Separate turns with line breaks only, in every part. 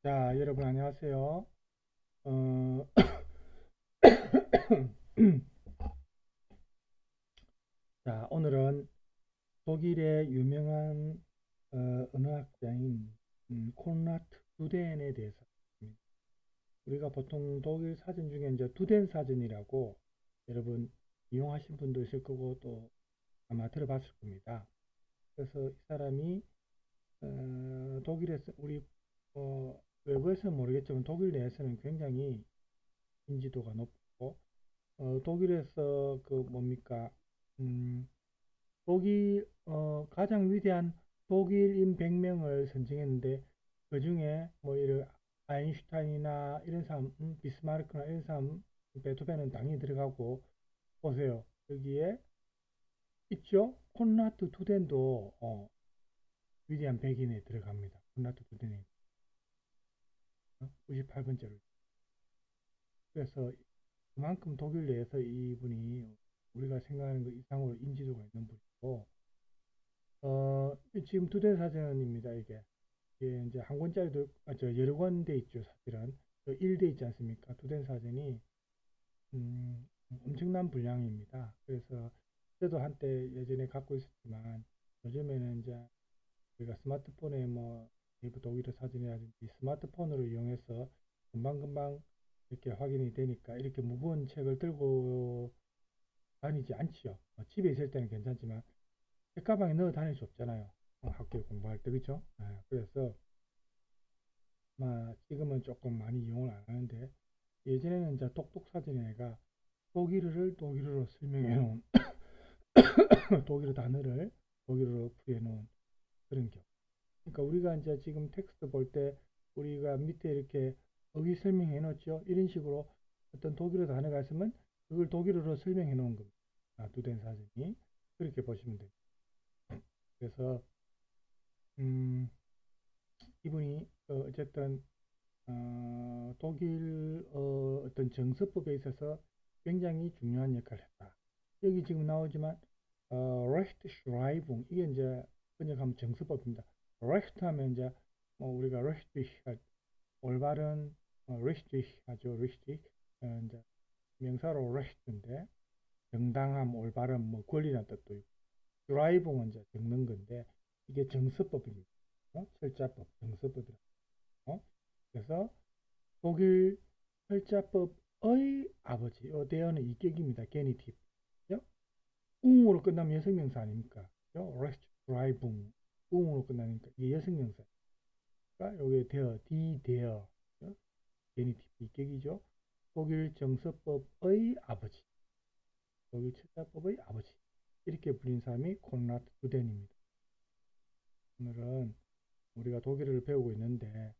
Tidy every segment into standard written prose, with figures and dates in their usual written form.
자, 여러분 안녕하세요. 어, 자, 오늘은 독일의 유명한 언어학자인 콘라트 두덴에 대해서 하겠습니다. 우리가 보통 독일 사전 중에 이제 두덴 사전이라고 여러분 이용하신 분도 있을 거고 또 아마 들어봤을 겁니다. 그래서 이 사람이 독일에서 우리 외부에서는 모르겠지만 독일 내에서는 굉장히 인지도가 높고 독일에서 그 뭡니까 독일 가장 위대한 독일인 100명을 선정했는데 그 중에 뭐 이런 아인슈타인이나 이런 사람, 비스마르크나 이런 사람, 베토벤은 당연히 들어가고 보세요. 여기에 있죠? 콘라트 투덴도 위대한 100인에 들어갑니다. 콘라트 투덴이 98번째로. 그래서 그만큼 독일 내에서 이분이 우리가 생각하는 것 이상으로 인지도가 있는 분이고 지금 두 대 사전입니다. 이게 이제 한 권짜리도 여러 권 돼 있죠. 사실은 1대 있지 않습니까? 두 대 사전이 엄청난 분량입니다. 그래서 저도 한때 예전에 갖고 있었지만 요즘에는 이제 우리가 스마트폰에 뭐 네이버 독일어 사전이라든지 스마트폰으로 이용해서 금방금방 이렇게 확인이 되니까 이렇게 무거운 책을 들고 다니지 않지요. 집에 있을 때는 괜찮지만 책가방에 넣어 다닐 수 없잖아요. 학교 공부할 때, 그죠? 그래서 지금은 조금 많이 이용을 안 하는데 예전에는 이제 똑똑사전에가 독일어를 독일어로 설명해 놓은 독일어 단어를 독일어로 풀이해 놓은 그런 경우. 그러니까 우리가 이제 지금 텍스트 볼 때 우리가 밑에 이렇게 어휘 설명해 놓죠. 이런 식으로 어떤 독일어 단어가 있으면 그걸 독일어로 설명해 놓은 겁니다. 두된 사전이 그렇게 보시면 됩니다. 그래서 이분이 어쨌든 독일 어떤 정서법에 있어서 굉장히 중요한 역할을 했다. 여기 지금 나오지만 Rechtschreibung 이게 이제 번역하면 정서법입니다. Recht 하면 이제 뭐 우리가 Recht 올바른 Recht 하죠. Recht 이제 명사로 Recht인데 정당함, 올바름, 뭐 권리라는 뜻도 있고 Schreibung은 이제 적는 건데 이게 정서법입니다. 철자법, 정서법이라. 그래서 독일 철자법의 아버지, 대어는 이격입니다. 게니티브. 웅으로 끝나면 여성명사 아닙니까? 레스트라이붕 웅으로 끝나니까 이게 여성명사. 그러니까 여기 대어, 디 대어, 게니티브 이격이죠. 독일 정서법의 아버지, 독일 철자법의 아버지. 이렇게 불린 사람이 콘라드 두덴입니다. 오늘은 우리가 독일어를 배우고 있는데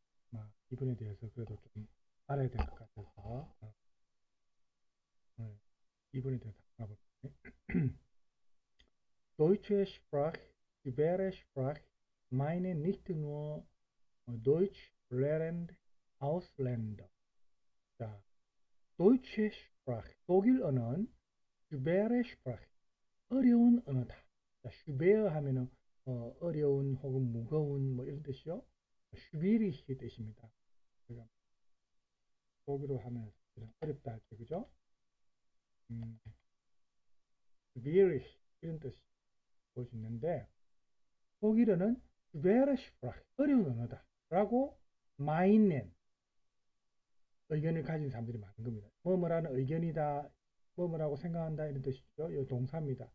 이분에 대해서 그래도 좀 알아야 될 것 같아서 이분에 대해서 알아볼게요. Deutsche Sprache, Schwere Sprache, meine nicht nur Deutsch lernen Ausländer. 자, Deutsche Sprache, 독일 언어는 Schwere Sprache, 어려운 언어다. 자, Schwer 하면은 어려운 혹은 무거운 뭐 이런 뜻이요. Schwierig 뜻입니다. 그러니까 독일어 하면 어렵다 할 때, 그죠? Schwierig 이런 뜻이 볼 수 있는데 독일어는 schwere Sprache, 어려운 언어다 라고 meinen 의견을 가진 사람들이 많은 겁니다. 뭐뭐라는 의견이다, 뭐뭐라고 생각한다 이런 뜻이죠. 이 동사입니다.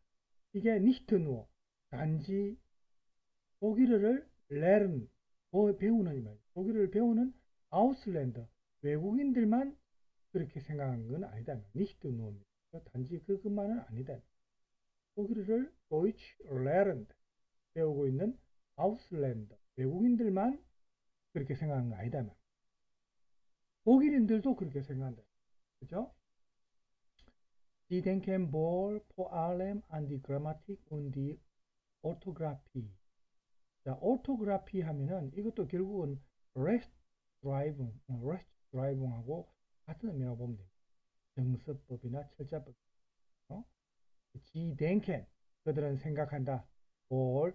이게 nicht nur, 단지 독일어를 lernen, 배우는 이 말이죠. 독일어를 배우는 Ausländer, 외국인들만 그렇게 생각한 건 아니다. nicht nur입니다. 단지 그것만은 아니다. 독일어를 Deutsch lernen, 배우고 있는 Ausländer, 외국인들만 그렇게 생각하는 거 아니다. 독일인들도 그렇게 생각한다. 그죠? Die denken wohl vor allem an die Grammatik und die Orthographie. 자, Orthographie 하면은 이것도 결국은 Rechtschreibung하고 같은 의미라고 보면 됩니다. 정서법이나 철자법. Die denken, 그들은 생각한다. vor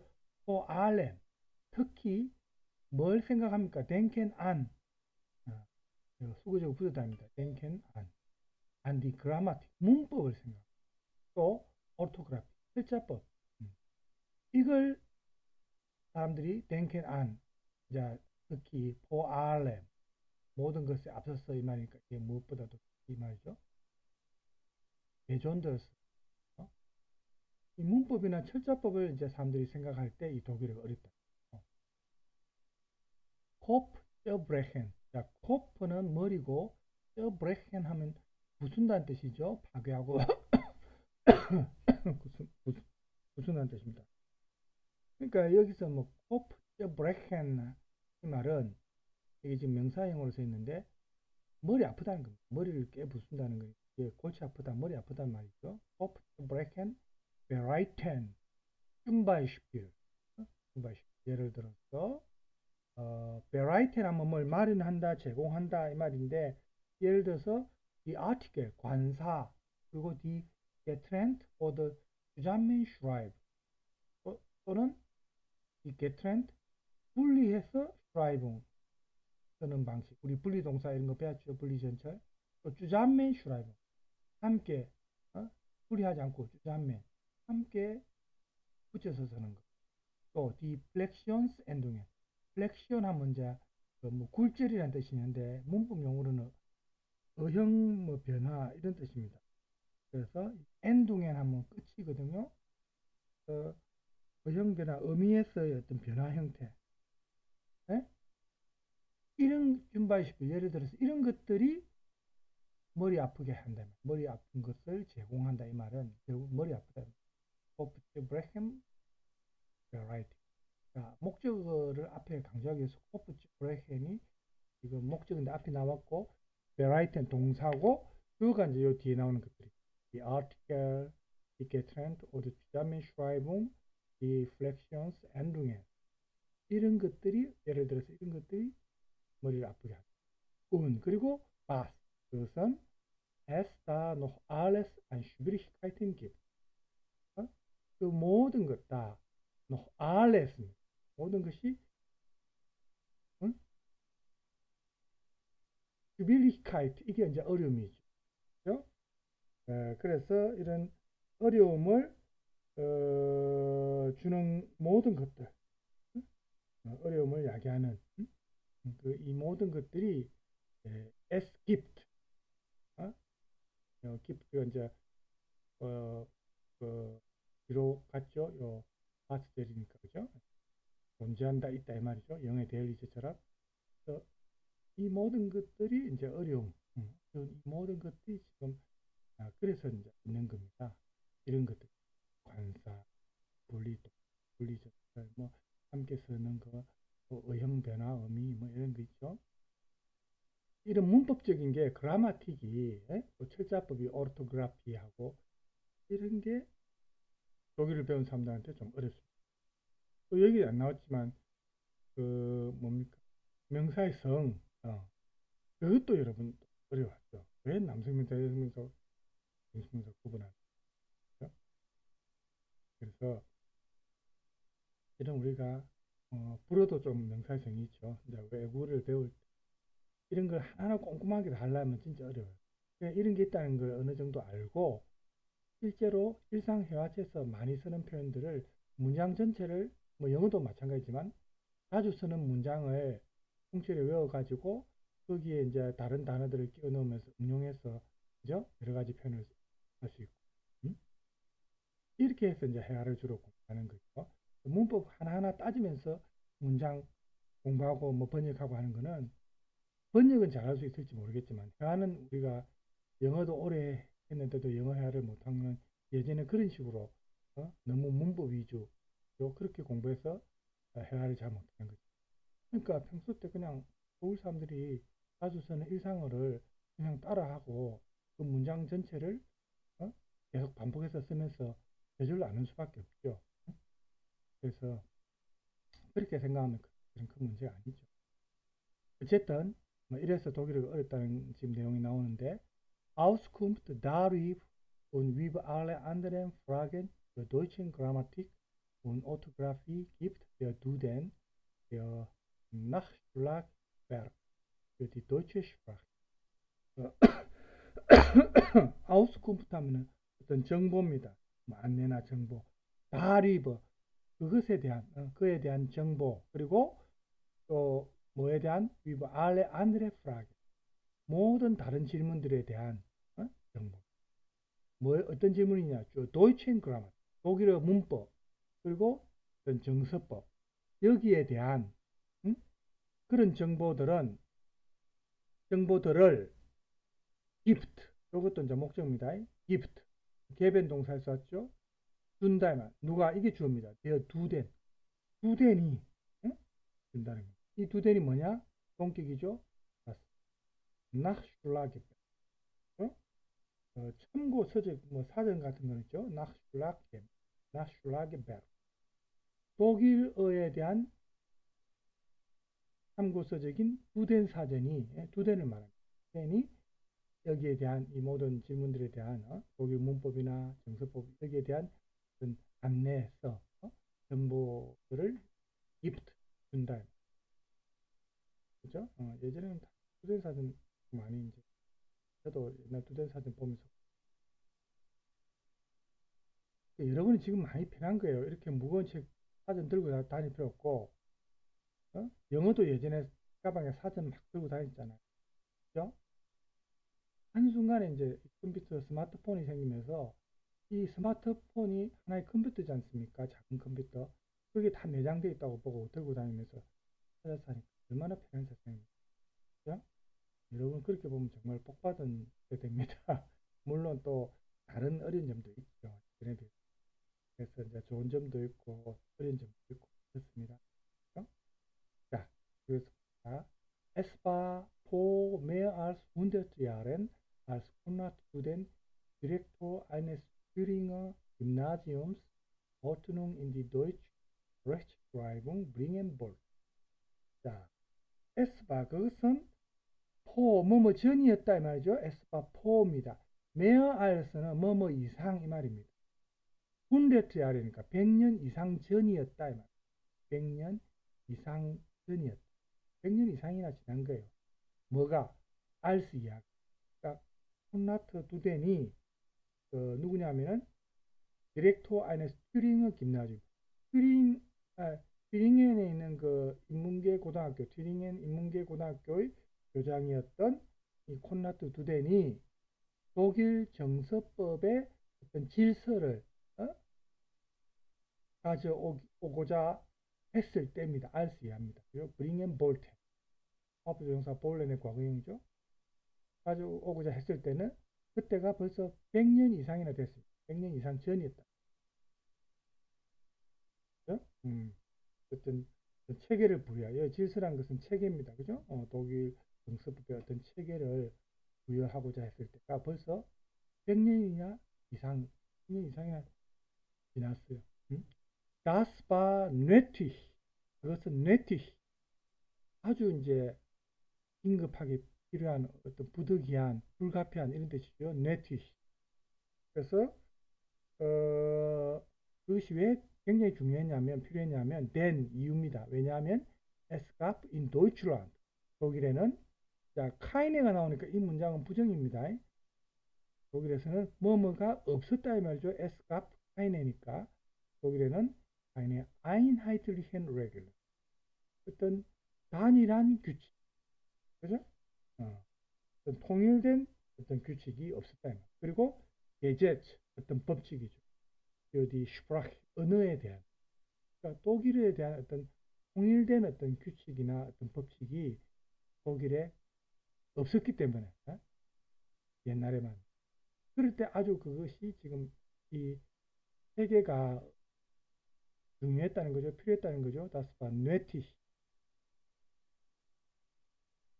allem, 특히 뭘 생각합니까? denken an, 수거적으로 붙어다닙니다. denken an. and the grammatic, 문법을 생각. 또 orthography, 철자법. 이걸 사람들이 denken an, 자, 특히 포알렘, 모든 것에 앞서서 이 말이니까 이게 무엇보다도 이 말이죠. 대존들스. 이 문법이나 철자법을 이제 사람들이 생각할 때 이 독일어가 어렵다. 코프, 뼈브레켄. 자, 코프는 머리고 뼈브레켄 하면 부순다는 뜻이죠. 파괴하고 부순다는 뜻입니다. 그러니까 여기서 뭐 코프, 뼈브레켄 이 말은 이게 지금 명사형으로 써 있는데 머리 아프다는 겁니다. 머리를 깨부순다는 거예요. 이게 골치 아프다, 머리 아프다는 말이죠. 코프, 뼈브레켄, 베라이텐, 쭌바이슈필. 예를 들어서 베라이텐 하면 뭘 마련한다, 제공한다 이 말인데 예를 들어서 die Artikel, 관사, 그리고 die getrennt oder zusammenschreiben 또는 die getrennt, 분리해서 schreiben 쓰는 방식. 우리 분리동사 이런 거 배웠죠. 분리전철. 또 zusammenschreiben, 함께 분리하지 않고 zusammen, 함께 붙여서 쓰는 거. 또 die Flexionsendungen, 플렉션 하면 이제 뭐 굴절이라는 뜻이 있는데 문법 용어로는 어형 뭐 변화 이런 뜻입니다. 그래서 엔둥엔 하면 끝이거든요. 어형 변화, 의미에서의 어떤 변화 형태. 네? 이런 준바이시프, 예를 들어서 이런 것들이 머리 아프게 한다면, 머리 아픈 것을 제공한다 이 말은 결국 머리 아프다. Of the Braham variety. 자, 목적어를 앞에 강조하기 위해서 of the Braham이 이거 목적인데 앞에 나왔고 variety는 동사고 그거가 이제 요 뒤에 나오는 것들이 the article, die getrennt oder Zusammenschreibung, die Flexionsendungen 이런 것들이 예를 들어서 이런 것들이 머리를 아프게 하죠. 그리고 was 그것은 es da noch alles an Schwierigkeiten gibt. 그 모든 것 다 noch alles 모든 것이 Schwierigkeit 이게 이제 어려움이죠. 그렇죠? 그래서 이런 어려움을 주는 모든 것들, 어려움을 야기하는 이 모든 것들이 es gibt, gibt가 이제 뒤로 갔죠. 요 파스텔이니까 그죠? 존재한다, 있다 이 말이죠. 영의 대리제처럼. 이 모든 것들이 이제 어려움, 이 모든 것들이 지금 그래서 이제 있는 겁니다. 이런 것들, 관사, 분리적, 뭐 함께 쓰는 거, 어형 변화, 의미, 뭐 이런 거 있죠. 이런 문법적인 게 그라마틱이, 철자법이 오르토그라피하고 이런 게 독일을 배운 사람들한테 좀 어렵습니다. 또 여기 안 나왔지만 그 뭡니까 명사의 성, 그것도 여러분 어려웠죠. 왜 남성명사, 여성명사, 중성명사 구분하죠? 그래서 이런 우리가 불어도 좀 명사성이 있죠. 이제 외국어를 배울 때 이런 걸 하나 꼼꼼하게 다 하려면 진짜 어려워요. 이런 게 있다는 걸 어느 정도 알고 실제로 일상 회화체에서 많이 쓰는 표현들을 문장 전체를 뭐 영어도 마찬가지지만 자주 쓰는 문장을 통째로 외워가지고 거기에 이제 다른 단어들을 끼워 넣으면서 응용해서 그죠? 여러 가지 표현을 할 수 있고 이렇게 해서 이제 회화를 주로 공부하는 거죠. 문법 하나하나 따지면서 문장 공부하고 뭐 번역하고 하는 거는 번역은 잘할 수 있을지 모르겠지만 회화는 우리가 영어도 오래 했는데도 영어 회화를 못하는 예전에 그런 식으로 너무 문법 위주 그렇게 공부해서 회화를 잘 못하는 거죠. 그러니까 평소 때 그냥 서울 사람들이 자주 쓰는 일상어를 그냥 따라하고 그 문장 전체를 계속 반복해서 쓰면서 저절로 아는 수밖에 없죠. 그래서 그렇게 생각하면 그런 큰 문제가 아니죠. 어쨌든 뭐 이래서 독일어가 어렵다는 지금 내용이 나오는데 Auskunft darüber und wie alle anderen Fragen der deutschen Grammatik und Orthographie gibt der Duden der Nachschlagwerk. für die deutsche Sprache. 아우스kun프트 하면은 어떤 정보입니다. 뭐 안내나 정보. 다리버 그것에 대한 그에 대한 정보 그리고 또 뭐에 대한 위버 알레 안드레 프라게 모든 다른 질문들에 대한 정보. 뭐 어떤 질문이냐? 도이첸 그라마 독일어 문법 그리고 어떤 정서법 여기에 대한 그런 정보들을 gift 이것도 이제 목적입니다. gift 개변 동사에서 왔죠. 준다만 누가 이게 주어입니다. 되어 두덴이 준다는 거. 이 두덴이 뭐냐? 동격이죠. nachschlagen 참고 서적 뭐 사전 같은 거 있죠. nachschlagen 독일어에 대한 참고서적인 두덴 사전이 두덴을 말합니다. 두덴이 여기에 대한 이 모든 질문들에 대한 독일 문법이나 정서법 여기에 대한 어떤 안내서 정보들을 gift 준다. 그죠? 예전에는 두덴 사전 많이 이제 저도 옛날 두덴 사전 보면서 여러분이 지금 많이 편한 거예요. 이렇게 무거운 책 사전 들고 다닐 필요 없고 영어도 예전에 가방에 사전 막 들고 다녔잖아요. 그죠? 한순간에 이제 컴퓨터 스마트폰이 생기면서 이 스마트폰이 하나의 컴퓨터지 않습니까? 작은 컴퓨터. 그게 다 내장되어 있다고 보고 들고 다니면서 찾아서 하니까 얼마나 편한 세상입니까? 그죠? 여러분 그렇게 보면 정말 복받은 세대입니다. 물론 또 다른 어려운 점도 있죠. 그래서 이제 좋은 점도 있고 어려운 점도 있고 그렇습니다. 그렇죠? 자, 그래서 es war vor mehr als 100 Jahren als Konrad Zuden Direktor eines Thüringer Gymnasiums Ordnung in die deutsche Rechtschreibung bringen wollte. 자, 에스바 그것은 포 뭐뭐 전이었다 이 말이죠. 에스바 포입니다. mehr als는 뭐뭐 이상 이 말입니다. 100 Jahre니까 100년 이상 전이었다 이 말. 100년 이상 전이었다. 100년 이상이나 지난 거예요. 뭐가? 알스 이야기. 그러니까 콘라트 두덴이 누구냐면은 디렉토 아이네스 튜링어 김나지움. 튜링엔에 있는 그 인문계 고등학교, 튜링엔 인문계 고등학교의 교장이었던 이 콘라트 두덴이 독일 정서법의 어떤 질서를 가져오고자 했을 때입니다. 알스 이해합니다. 그리고 브링앤 볼텐 화부조동사 볼렌의 과거형이죠. 가져오고자 했을 때는 그때가 벌써 100년 이상이나 됐습니다. 100년 이상 전이었다. 그죠? 어떤 체계를 부여하여 질서란 것은 체계입니다. 그죠? 독일 정서법의 어떤 체계를 부여하고자 했을 때가 벌써 100년이나 이상, 100년 이상이나 지났어요. Das war nötig. 그것은 nötig. 아주 이제 긴급하게 필요한 어떤 부득이한, 불가피한 이런 뜻이죠. nötig. 그래서 그것이 왜 굉장히 중요했냐면 필요했냐면 된 이유입니다. 왜냐하면 es gab in Deutschland 독일에는 자 카이네가 나오니까 이 문장은 부정입니다. 독일에서는 뭐뭐가 없었다 이 말이죠. es gab 카이네니까 독일에는 keine einheitlichen Regeln 어떤 단일한 규칙 그죠? 어떤 통일된 어떤 규칙이 없었다. 그리고 Gesetz 어떤 법칙이죠. die Sprache 언어에 대한 그러니까 독일에 대한 어떤 통일된 어떤 규칙이나 어떤 법칙이 독일에 없었기 때문에 옛날에만 그럴 때 아주 그것이 지금 이 세계가 중요했다는 거죠. 필요했다는 거죠. Das war nötig.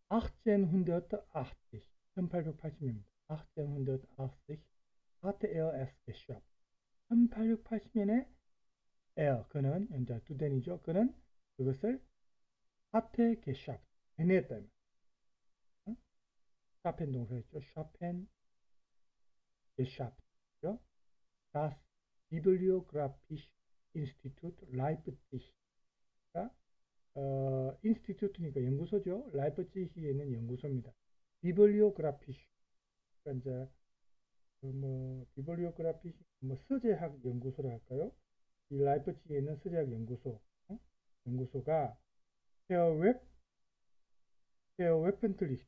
1880 1880년입니다. 1880 hatte er es geschafft. 1880년에 그는 이제 두덴이죠. 그는 그것을 hatte geschafft 해냈다. 샤펜 동사였죠. 샤펜 geschafft. Das Bibliographische Institut Leipzig. 인스티튜트니까 연구소죠. 라이프치히에 있는 연구소입니다. 비블리오그라피슈. 그러니까 이제 비블리오그라피슈 서재학 연구소라 할까요? 이 라이프치히에 있는 서재학 연구소. 연구소가 페어 웨펀틀리히.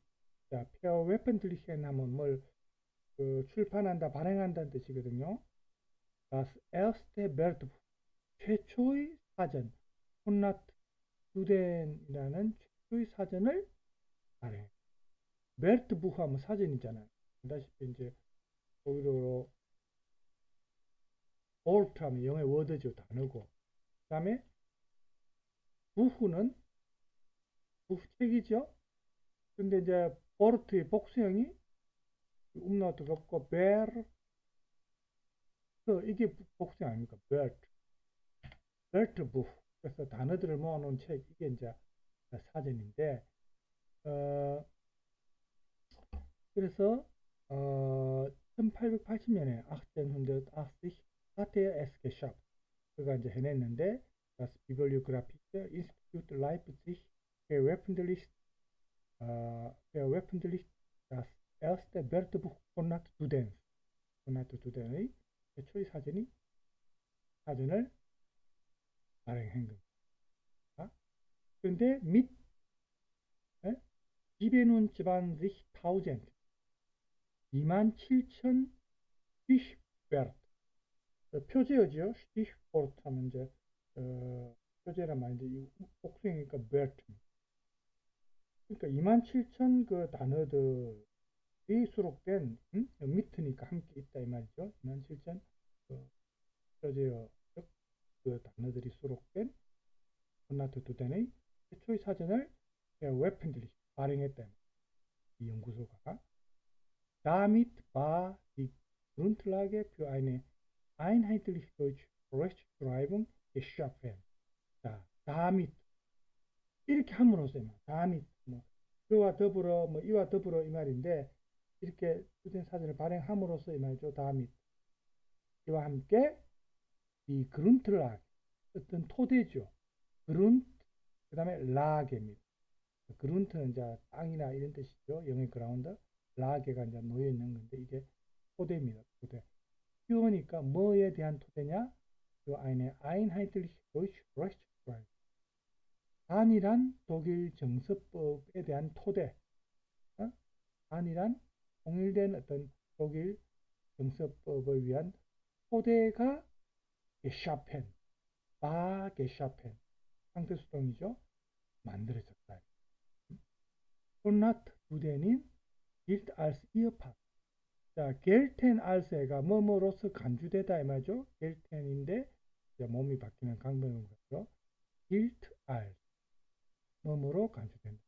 자, 페어 웨펀틀리히는 하면 뭘 출판한다, 발행한다는 뜻이거든요. Das erste Wörterbuch, 최초의 사전, 콘라드 두덴이라는 최초의 사전을 발행. 웰트부흐 하면 사전이잖아요. 아시다시피 이제 독일어로 올트 하면 영어의 워드죠, 단어고. 그 다음에 부흐는 책이죠. 근데 이제 보르트의 복수형이 음라우트가 없고 베르, 이게 복수형 아닙니까? 웰트부흐. 그래서 단어들을 모아놓은 책, 이게 이제 사전인데, 그래서 1880년에 1880 hatte es geschafft. 그가 이제 해냈는데, das Bibliographische Institut Leipzig veröffentlicht das erste Wörterbuch Konrad Dudens. 콘라드 두덴의 최초의 사전을 발행한 겁니다. 그런데 mit 27,000 27,000 Stichwörter. 표제어죠. Stichwort 하면 이제 표제란 말인데 이 복수형이니까 Wort. 그러니까 27,000 그 단어들이 수록된 밑이니까 함께 있다 이 말이죠. 27,000 그 표제어 그 단어들이 수록된 콘라드 두덴의 최초의 사전을 웹팬들이 발행했다. 이 연구소가 damit war die Grundlage für eine einheitliche deutsche Rechtschreibung geschaffen. 자, damit 이렇게 함으로써 damit 그와 더불어 이와 더불어 이 말인데 이렇게 두덴 사전을 발행함으로써 이 말이죠. damit 이와 함께 이 그룬틀락 어떤 토대죠. 그룬트 그 다음에 라게입니다. 그룬트는 이제 땅이나 이런 뜻이죠. 영의 그라운드. 라게가 이제 놓여 있는 건데 이게 토대입니다. 토대. 표어니까 뭐에 대한 토대냐? 그 eine einheitliche deutsche Rechtschreibung. 단일한 독일 정서법에 대한 토대. 단일한 통일된 어떤 독일 정서법을 위한 토대가 geschaffen, geschaffen. 상태수동이죠. 만들어졌다. 콘라드 두덴인 gilt als Ehepaar. 자, gelten als가 뭐뭐로서 간주되다 이 말이죠. gelten인데 몸이 바뀌는 강변인 거죠. gilt als 뭐뭐로 간주된다.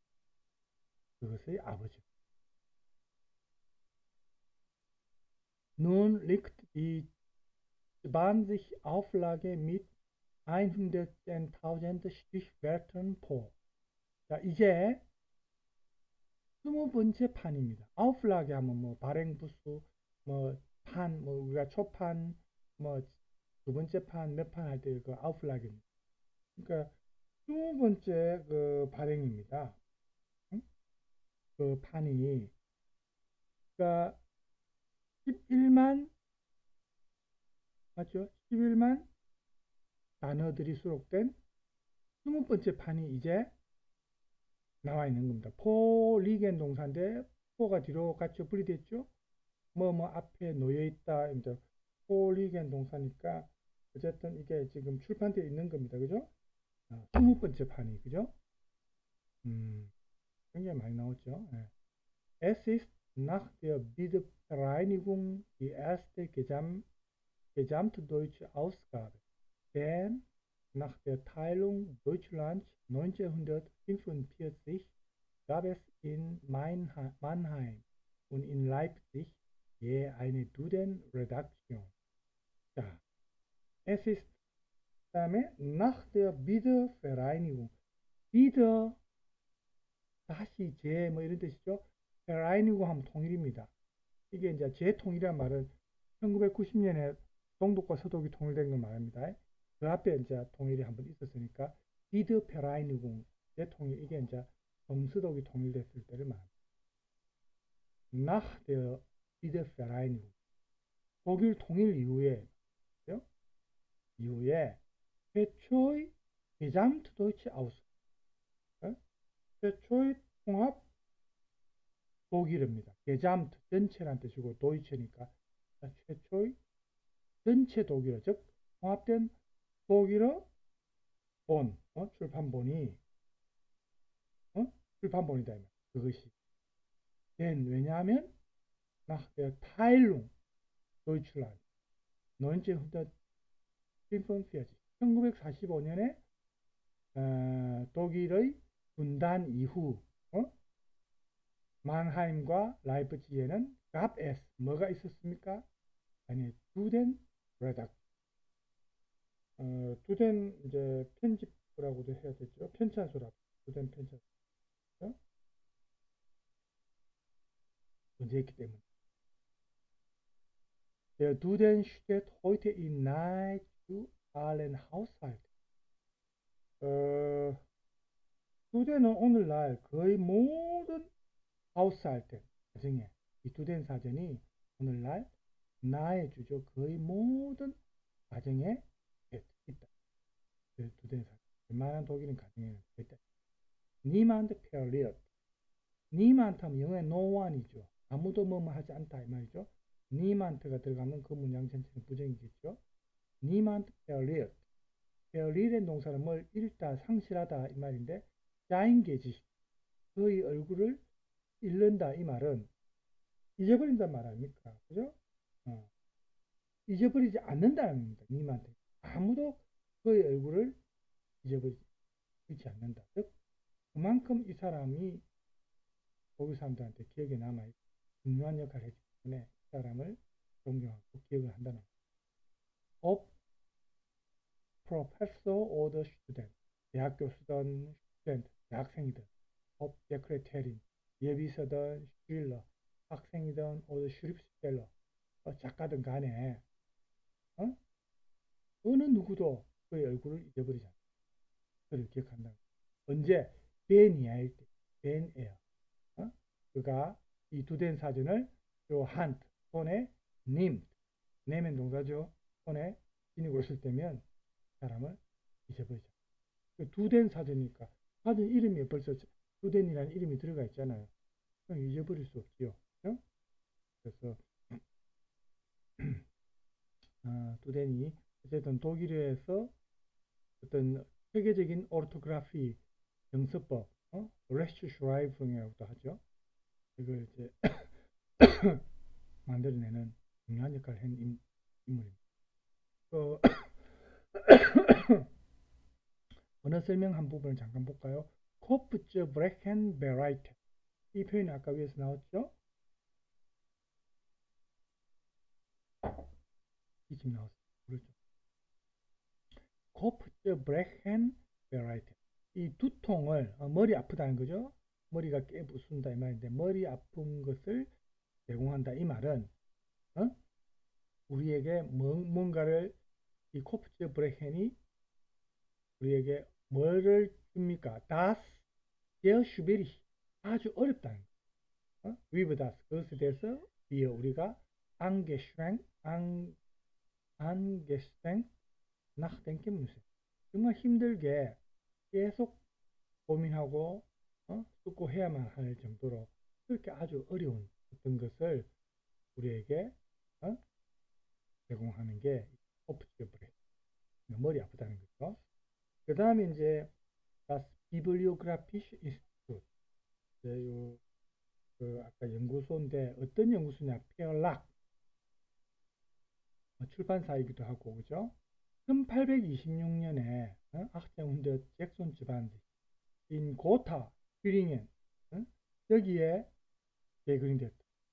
그것의 아버지. Nun liegt die 20 Auflage mit 110.000 Stichwörtern vor. 자, 이제 20번째 판입니다. 아웃플라게 하면 뭐 발행부수, 뭐 판, 뭐 우리가 초판, 뭐 두 번째 판, 몇 판 할 때 그 아웃플라게입니다. 그러니까 20번째 그 발행입니다. 그 판이 그러니까 11만 맞죠? 11만 단어들이 수록된 20번째 판이 이제 나와 있는 겁니다. 포 리겐 동사인데 포가 뒤로 같이 분리됐죠. 뭐 앞에 놓여 있다. 이제 포 리겐 동사니까 어쨌든 이게 지금 출판되어 있는 겁니다. 그죠? 20번째 판이 그죠? 굉장히 많이 나왔죠. 네. Es ist nach der Wiedervereinigung die erste gesamtdeutsche Ausgabe, denn nach der Teilung Deutschlands 1945 gab es in Mannheim und in Leipzig je eine Duden-Redaktion. 자, es ist 다음에 nach der Wiedervereinigung. wieder 다시 재 뭐 이런 뜻이죠. vereinigung 하면 통일입니다. 이게 이제 재통일이란 말은 1990년에 동독과 서독이 통일된 걸 말합니다. 그 앞에 이제 통일이 한번 있었으니까 Wiedervereinigung 대통령 이게 이제 동서독이 통일됐을 때를 말합니다. Nach der Wiedervereinigung 독일 통일 이후에 최초의 Gesamtdeutsche Aus 최초의 통합 독일어입니다. Gesamt 전체란 뜻이고 Deutsche니까 최초의 전체 독일어 즉 통합된 독일어 본 출판본이 출판본이다. 그것이 왜냐하면 nach der Teilung Deutschland 1945 1945년에 독일의 분단 이후 만하임과 라이프치히에는 gab es 뭐가 있었습니까? 아니 두덴 레닥 두덴 이제 편집부라고도 해야 되죠. 편찬소라 두덴 편찬소 문제였기 때문에 Der Duden steht heute in nahezu allen Haushalten. 두덴은 오늘날 거의 모든 하우스할때 가정에 이 두덴 사전이 오늘날 나의 주죠. 거의 모든 가정에 있다. 그 두덴 사전. 웬만한 독일인 가정에는 있다. Niemand verliert. Niemand 하면 영어의 no one이죠. 아무도 뭐뭐 하지 않다 이 말이죠. niemand가 들어가면 그 문장 전체는 부정이겠죠. niemand verliert. verlier의 동사는 뭘 잃다, 상실하다 이 말인데 자인계지 그의 얼굴을 잃는다 이 말은 잊어버린단 말 아닙니까? 그죠? 잊어버리지 않는다는 겁니다. 님한테 아무도 그의 얼굴을 잊지 않는다. 즉 그만큼 이 사람이 독일 사람들한테 기억에 남아있고 중요한 역할을 했기 때문에 이 사람을 존경하고 기억을 한다는 겁니다. Of professor or the student 대학 교수든 student 대학생이든 of secretary 예비서든 슈릴러 학생이든 or the schriftsteller 작가든 간에 어느 누구도 그의 얼굴을 잊어버리지 않는다. 그를 기억한다. 언제? 벤이야일 때. 벤에어. 그가 이 두덴 사전을 요 한트 손에 님 내면 동사죠. 손에 지니고 있을 때면 사람을 잊어버리죠. 그 두덴 사전이니까 사전 이름이 벌써 두덴이라는 이름이 들어가 있잖아요. 그럼 잊어버릴 수 없지요. 그래서 두덴이 어쨌든 독일어에서 어떤 세계적인 오르토그라피 정서법, 레슈슈라이프라고도 하죠. 이걸 이제 만들어내는 중요한 역할을 한 인물입니다. 언어 설명 한 부분을 잠깐 볼까요? 코프츠 브레켄 베라이트 이 표현이 아까 위에서 나왔죠? 이 지금 나왔어요. 그렇죠. 코프츠 브레켄 베라이트 이 두통을 머리 아프다는 거죠. 머리가 깨부순다 이 말인데 머리 아픈 것을 제공한다 이 말은 우리에게 뭔가를 이 코프츠 브레켄이 우리에게 뭐를 줍니까? Das sehr schwierig 아주 어렵다는 거. With das 그것에 대해서 우리가 angestrengt nachdenken müssen 정말 힘들게 계속 고민하고 쏟고 해야만 할 정도로 그렇게 아주 어려운 어떤 것을 우리에게 제공하는 게 코프츠 브레켄 머리 아프다는 거죠. 그 다음에 이제 das Bibliographische Institut 아까 연구소인데 어떤 연구소냐 페어락 출판사이기도 하고 그죠. 1826년에 악생운드 잭손 집안 인 고타 튜링엔 여기에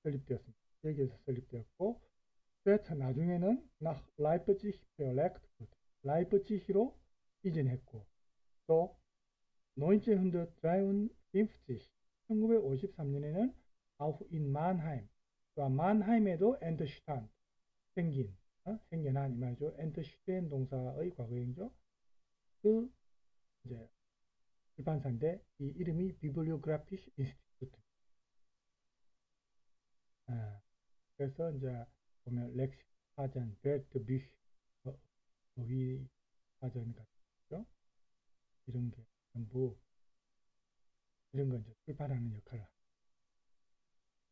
설립되었습니다. 여기에서 설립되었고 그래서 나중에는 라이프치히 페어렉트 라이프치히로 이전했고 또 1953년에는 auch in Mannheim 만하임에도 엔더슈탄 생겨난 이 말이죠. 엔더슈텐 동사의 과거형이죠. 그 이제 출판사인데 이 이름이 비블리오그라피sch 인스티튜트. 그래서 이제 보면 렉시 사전, 베르트 비슈 어휘 사전 같은 거 이런 게 전부 이런 건 이제 출판하는 역할을 합니다.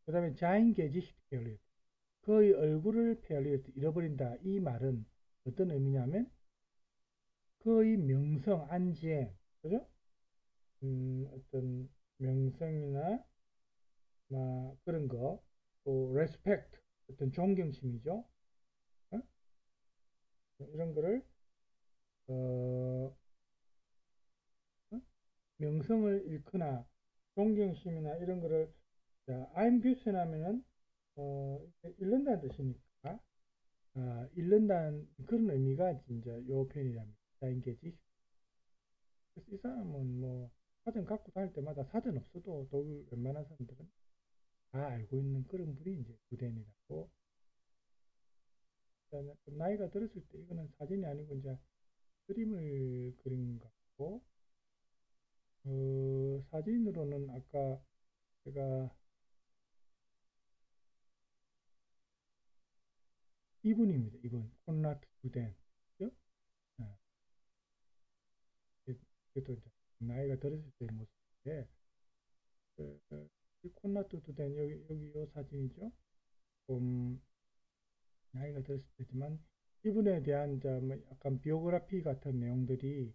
그 다음에 자인 게지히트 페어리트, 그의 얼굴을 페어리트 잃어버린다. 이 말은 어떤 의미냐면 그의 명성 안지행, 그죠? 어떤 명성이나 그런 거, 또 respect, 어떤 존경심이죠. 어? 이런 거를 명성을 잃거나 존경심이나 이런 거를 아임뷰스하면은 잃는다는 뜻이니까 잃는다는 그런 의미가 진짜 요 표현이랍니다. 자인게지. 그래서 이 사람은 뭐 사전 갖고 다닐 때마다 사전 없어도 독일 웬만한 사람들은 다 알고 있는 그런 분이 이제 구덴이라고. 좀 나이가 들었을 때 이거는 사진이 아니고 이제 그림을 그린 것 같고, 사진으로는 아까 제가 이분입니다. 이분 콘라드 구덴. 그죠? 그래도 이제 나이가 들었을 때 모습인데, 이 콘라드 구덴 여기 요 사진이죠. 나이가 들었을 때지만 이분에 대한 이제 뭐 약간 비오그래피 같은 내용들이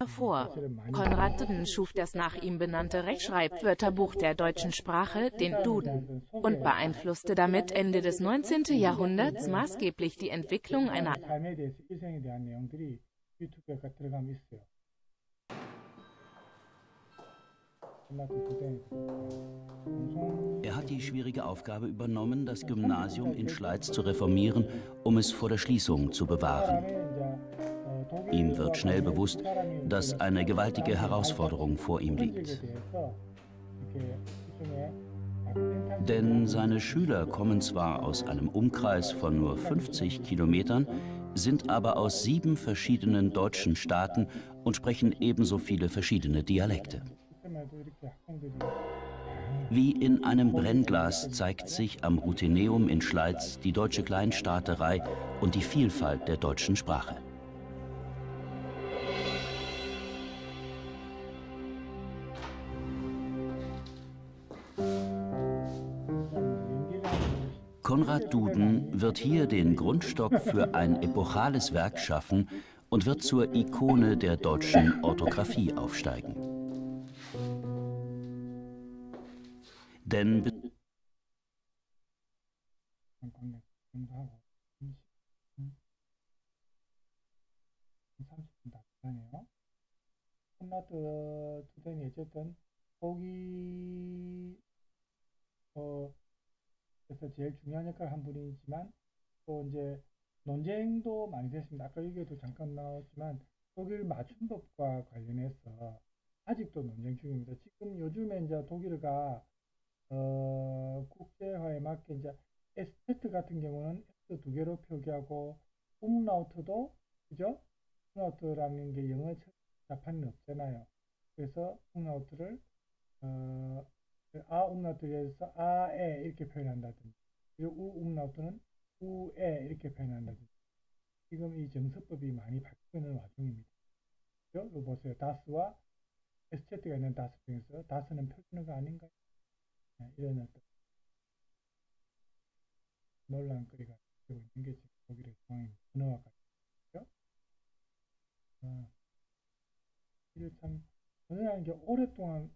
Vor.
사실은 많이
Konrad Duden schuf das nach ihm benannte Rechtschreibwörterbuch der deutschen Sprache, den Duden, und beeinflusste damit Ende des 19. Jahrhunderts maßgeblich die Entwicklung einer
삶에 대해서 일생에 대한 내용들이 유튜브에 들어가면 있어요.
Er hat die schwierige Aufgabe übernommen, das Gymnasium in Schleiz zu reformieren, um es vor der Schließung zu bewahren. Ihm wird schnell bewusst, dass eine gewaltige Herausforderung vor ihm liegt. Denn seine Schüler kommen zwar aus einem Umkreis von nur 50 Kilometern, sind aber aus 7 verschiedenen deutschen Staaten und sprechen ebenso viele verschiedene Dialekte. Wie in einem Brennglas zeigt sich am Rutheneum in Schleiz die deutsche Kleinstaaterei und die Vielfalt der deutschen Sprache. Konrad Duden wird hier den Grundstock für ein epochales Werk schaffen und wird zur Ikone der deutschen Orthographie aufsteigen. Denn
콘라드 두덴이 어쨌든 그래서 제일 중요한 역할을 한 분이지만 또 이제 논쟁도 많이 됐습니다. 아까 여기에도 잠깐 나왔지만 독일 맞춤법과 관련해서 아직도 논쟁 중입니다. 지금 요즘에 이제 독일어가 국제화에 맞게 이제 에스테트 같은 경우는 S 2개로 표기하고 umlaut도 그죠? umlaut라는 게 영어 자판은 없잖아요. 그래서 umlaut를 umlaut에서 아에 이렇게 표현한다든지, 그리고 umlaut는 우에 이렇게 표현한다든지. 지금 이 정서법이 많이 바뀌고 있는 와중입니다. 그죠? 이거 보세요. 다스와 에스테트가 있는 다스 중에서 다스는 표준어가 아닌가요? 이런 어떤 논란거리가 되고 있는 게 지금 독일의 상황입니다. 언어와 같죠? 이게 참, 언어라는 게 오랫동안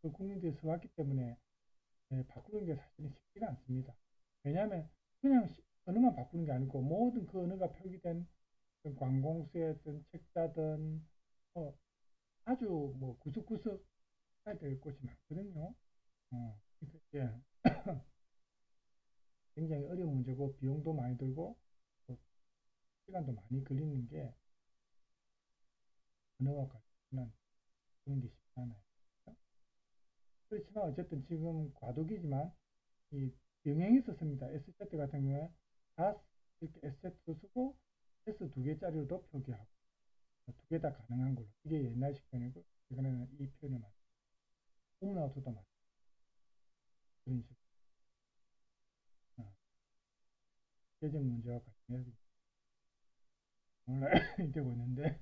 그 국민들이 써왔기 때문에 바꾸는 게 사실은 쉽지가 않습니다. 왜냐하면 그냥 언어만 바꾸는 게 아니고 모든 그 언어가 표기된 관공서든 책자든 아주 뭐 구석구석 해야 될 곳이 많거든요. 예. 굉장히 어려운 문제고 비용도 많이 들고 또 시간도 많이 걸리는 게 언어와 관련한 그런 게 쉽지 않아요. 그렇지만 어쨌든 지금 과도기지만 이 병행이 있었습니다. S세트 같은 경우에 다스 이렇게 S세트도 쓰고 S 2개짜리로도 표기하고 2개 다 가능한 걸로. 이게 옛날 식편이고 최근에는 이 표현을 많이 홈라우트도 많이 그런 식으로 재정 문제와 관련해서 논란이 되고 있는데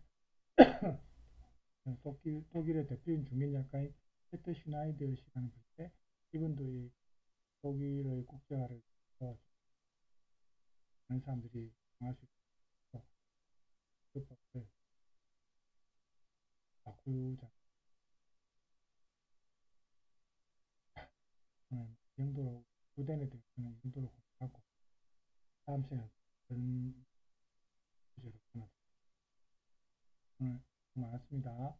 독일의 대표적인 중견작가인 페터 슈나이더 시간을 볼 때 이분도 이 독일의 국제화를 위해서 많은 사람들이 정할 수 있도록 그 법을 바꾸자. 오늘 이 정도로 부단에 대해서는 이 정도로 공부하고 다음 시간에 그런 주제로 전화드립니다. 오늘 수고 많았습니다.